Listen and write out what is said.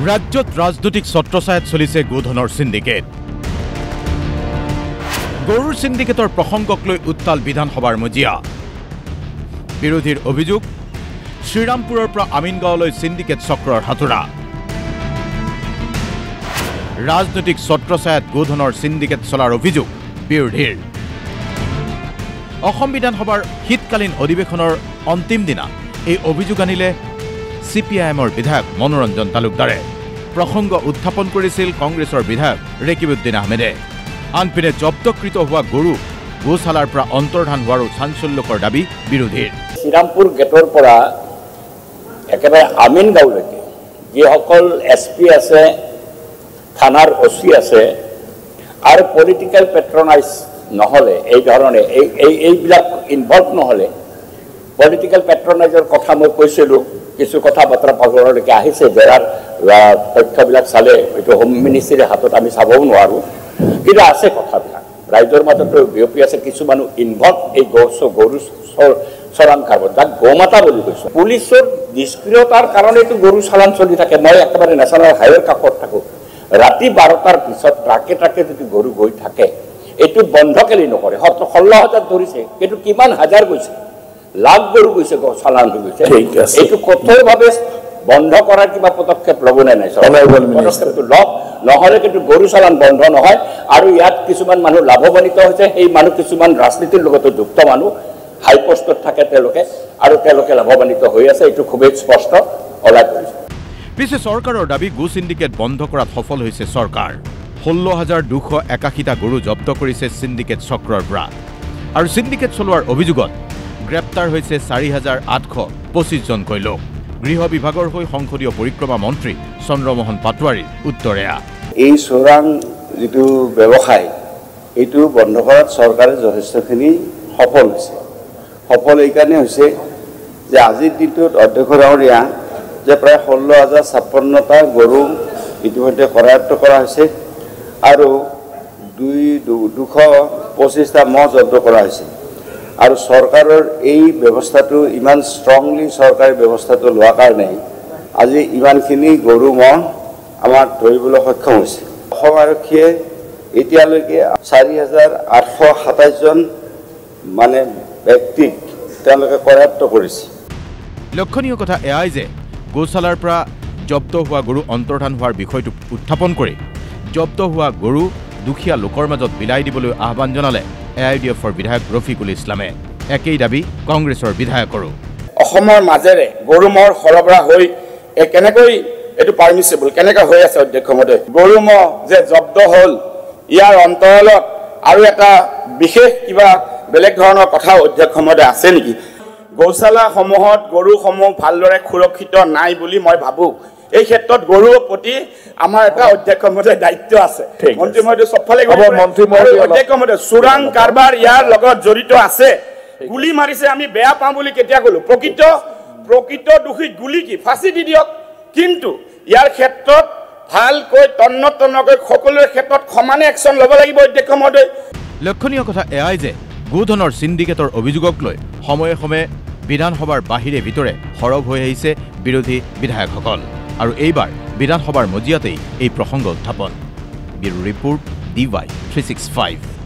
ৰাজ্যত ৰাজনৈতিক ছত্ৰছায়াত চলিছে গোধনৰ সিন্ডিকেট। গৰুৰ সিন্ডিকেটৰ প্ৰসংগক লৈ উত্তাল বিধানসভাৰ মজিয়া। বিৰোধীৰ অভিযোগ, শ্ৰীৰামপুৰৰ পৰা আমিনগাঁৱলৈ সিন্ডিকেট চক্ৰৰ হাতোৰা। ৰাজনৈতিক ছত্ৰছায়াত গোধনৰ সিন্ডিকেট চলাৰ অভিযোগ বিৰোধীৰ। অসম বিধানসভাৰ শীতকালীন অধিৱেশনৰ অন্তিম দিনা এই অভিযোগ আনিলে CPIMৰ বিধায়ক মনোৰঞ্জন তালুকদাৰে। প্ৰসংগ উত্থাপন কৰিছিল কংগ্ৰেছৰ বিধায়ক ৰেকিবুদ্দিন আহমেদে। আনপিনে জব্দকৃত হোৱা গৰু গোশালাৰ পৰা অন্তৰ্ধান হোৱাৰো চাঞ্চল্যকৰ দাবী বিৰোধীৰ। শ্ৰীৰামপুৰ গেটৰ পৰা একেবাৰে আমিনগাঁৱলৈকে যিসকল SP আছে, থানাৰ OC আছে আৰু পলিটিকেল পেট্ৰনাইজ নহ'লে, এই ধৰণে এইবিলাক ইনভলভ নহ'লে, পলিটিকেল পেট্ৰনাইজৰ কথা মই কৈছিলোঁ। কিছু কথা বতৰা পাগললৈকে আহিছে, যাৰ তথ্যবিলাক চালে এইটো হোম মিনিষ্ট্ৰীৰ হাতত আমি চাবও নোৱাৰোঁ, কিন্তু আছে কথাবিলাক ৰাইজৰ মাজতো বিয়পি আছে। কিছু মানুহ ইনভলভ এই গৰু চৰান কাৰ্যত, যাক গৌমাতা বুলি কৈছোঁ। পুলিচৰ নিষ্ক্ৰিয়তাৰ কাৰণেতো গৰু চালান চলি থাকে। মই একেবাৰে নেশ্যনেল হাইৱেৰ কাষত থাকোঁ। ৰাতি 12টাৰ পিছত ট্ৰাকে ট্ৰাকে যদি গৰু গৈ থাকে, এইটো বন্ধ কেলি নকৰে। 16,000 ধৰিছে, কিন্তু কিমান হাজাৰ গৈছে, লাখ গৰু গৈছে, চালান হৈ গৈছে। এইটো কঠোৰভাৱে বন্ধ কৰাৰ কিবা পদক্ষেপ ল'ব নাই? পদক্ষেপটো লওক, নহ'লে কিন্তু গৰু চালান বন্ধ নহয়। আৰু ইয়াত কিছুমান মানুহ লাভৱান্বিত হৈছে। সেই মানুহ কিছুমান ৰাজনীতিৰ লগতো যুক্ত মানুহ, হাই পোষ্টত থাকে তেওঁলোকে, আৰু তেওঁলোকে লাভৱান্বিত হৈ আছে। এইটো খুবেই স্পষ্ট ওলাই পৰিছে। পিছে চৰকাৰৰ দাবী, গো সিন্ডিকেট বন্ধ কৰাত সফল হৈছে চৰকাৰ। 16,281টা গৰু জব্দ কৰিছে সিন্ডিকেট চক্ৰৰ পৰা। আৰু সিন্ডিকেট চলোৱাৰ অভিযোগত গ্ৰেপ্তাৰ হৈছে 4,825জনকৈ লোক। গৃহ বিভাগৰ হৈ সংসদীয় পৰিক্ৰমা মন্ত্ৰী চন্দ্ৰমোহন পাটোৱাৰীৰ উত্তৰ এয়া। এই চোৰাং যিটো ব্যৱসায়, এইটো বন্ধ কৰাত চৰকাৰে যথেষ্টখিনি সফল হৈছে। সফল এইকাৰণে হৈছে যে আজিৰ দিনটোত অধ্যক্ষ ডাঙৰীয়া যে প্ৰায় 16,056টা গৰু ইতিমধ্যে কৰায়ত্ব কৰা হৈছে আৰু 225টা ম'হ জব্দ কৰা হৈছে। আৰু চৰকাৰৰ এই ব্যৱস্থাটো ইমান ষ্ট্ৰংলি চৰকাৰী ব্যৱস্থাটো লোৱাৰ কাৰণে আজি ইমানখিনি গৰু ম'হ আমাৰ ধৰিবলৈ সক্ষম হৈছে। অসম আৰক্ষীয়ে এতিয়ালৈকে 4,827জন মানে ব্যক্তিক তেওঁলোকে কৰায়ত্ব কৰিছে। লক্ষণীয় কথা এয়াই যে গোশালাৰ পৰা জব্দ হোৱা গৰু অন্তৰ্ধান হোৱাৰ বিষয়টো উত্থাপন কৰি জব্দ হোৱা গৰু দুখীয়া লোকৰ মাজত বিলাই দিবলৈ আহ্বান জনালে AIDFৰ বিধায়ক ৰফিকুল ইছলামে। একেই দাবী কংগ্ৰেছৰ বিধায়কৰো। অসমৰ মাজেৰে গৰু ম'হৰ সৰবৰাহ হৈ কেনেকৈ এইটো পাৰ্মিছেবল, কেনেকৈ হৈ আছে অধ্যক্ষ মহোদয়? গৰু ম'হ যে জব্দ হ'ল, ইয়াৰ অন্তৰালত আৰু এটা বিশেষ কিবা বেলেগ ধৰণৰ কথা অধ্যক্ষ মহোদয় আছে নেকি? গৌশালাসমূহত গৰুসমূহ ভালদৰে সুৰক্ষিত নাই বুলি মই ভাবোঁ। এই ক্ষেত্ৰত গৰুৰ প্ৰতি আমাৰ এটা অধ্যক্ষ মহোদয় দায়িত্ব আছে। মন্ত্ৰী মহোদয় চবফালে অধ্যক্ষ মহোদয় চোৰাং কাৰবাৰ ইয়াৰ লগত জড়িত আছে। গুলি মাৰিছে, আমি বেয়া পাওঁ বুলি কেতিয়া ক'লো? প্ৰকৃত দোষী গুলি কি ফাঁচি দি দিয়ক, কিন্তু ইয়াৰ ক্ষেত্ৰত ভালকৈ তন্নকৈ সকলোৰে ক্ষেত্ৰত সমানে একশ্যন ল'ব লাগিব অধ্যক্ষ মহোদয়। লক্ষণীয় কথা এয়াই যে গোধনৰ সিন্ডিকেটৰ অভিযোগক লৈ সময়ে সময়ে বিধানসভাৰ বাহিৰে ভিতৰে সৰব হৈ আহিছে বিৰোধী বিধায়কসকল। আৰু এইবাৰ বিধানসভাৰ মজিয়াতেই এই প্ৰসংগ উত্থাপন। Bureau report DY 365।